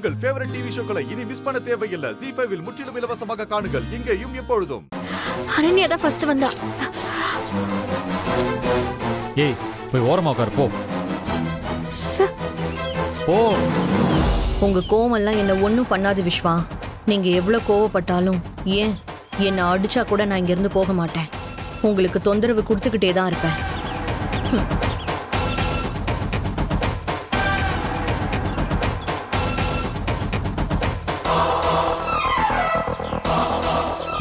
உங்கள் favourite TV ஷோக்களை இனி miss பண்ண தேவையில்லை. ZEE5 இல் முற்றிலும் இலவசமாக காணுங்கள், இங்கேயும் எப்பொழுதும். அனன்யா தான் ஃபர்ஸ்ட் வந்தா. ஏய் போய் ஓரமா உட்காரு போ. போ. உங்க கோவம்லாம் என்ன ஒன்றும் பண்ணாது விஸ்வா. நீங்க எவ்வளவு கோவப்பட்டாலும் ஏன் என்னை அடிச்சா கூட நான் இங்கிருந்து போக மாட்டேன். உங்களுக்கு தொந்தரவு கொடுத்துக்கிட்டே தான் இருப்பேன்.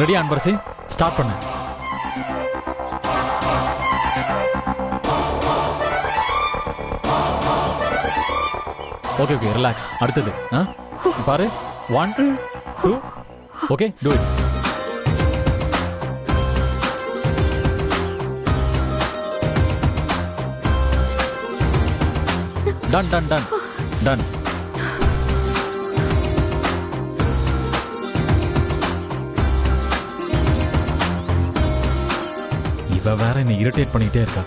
ரெடி அன்பரசி, ஸ்டார்ட் பண்ணு. Okay okay relax. அடுத்தது பாரு 1 2 okay to it. Done done done done. இவ வேற என்ன இரிட்டேட் பண்ணிட்டே இருக்கா.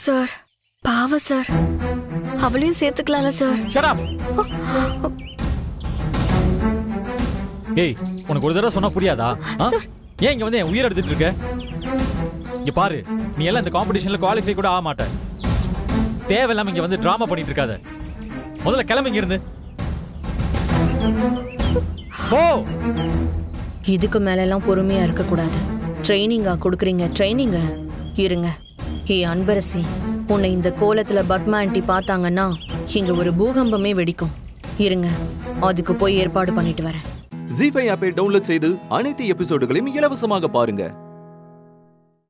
சார் பாவ சார், அவளையும் சேர்த்துக்கலாம்ல சார். Shut up. ஏய் உனக்கு ஒரு தடவை சொன்னா புரியாதா? ஏன் இங்க வந்து என் உயிர் எடுத்துட்டு இருக்க? இங்க பாரு, நீ எல்லாம் இந்த காம்படிஷன்ல குவாலிஃபை கூட ஆக மாட்ட. தேவையில்லாம இங்க வந்து டிராமா பண்ணிட்டு இருக்காத. முதல்ல கிளம்பி இங்க இருந்து போ. இதுக்கு மேலெல்லாம் பொறுமையா இருக்க கூடாது. ட்ரைனிங்கா கொடுக்குறீங்க? ட்ரைனிங்க இருங்க. அன்பரசி, உன்னை இந்த கோலத்துல பத்மா ஆண்டி பார்த்தாங்கன்னா இங்க ஒரு பூகம்பமே வெடிக்கும். இருங்க, அதுக்கு போய் ஏற்பாடு பண்ணிட்டு வரேன். ZEE5 ஆப்பை டவுன்லோட் செய்து அனைத்து எபிசோடுகளையும் இலவசமாக பாருங்க.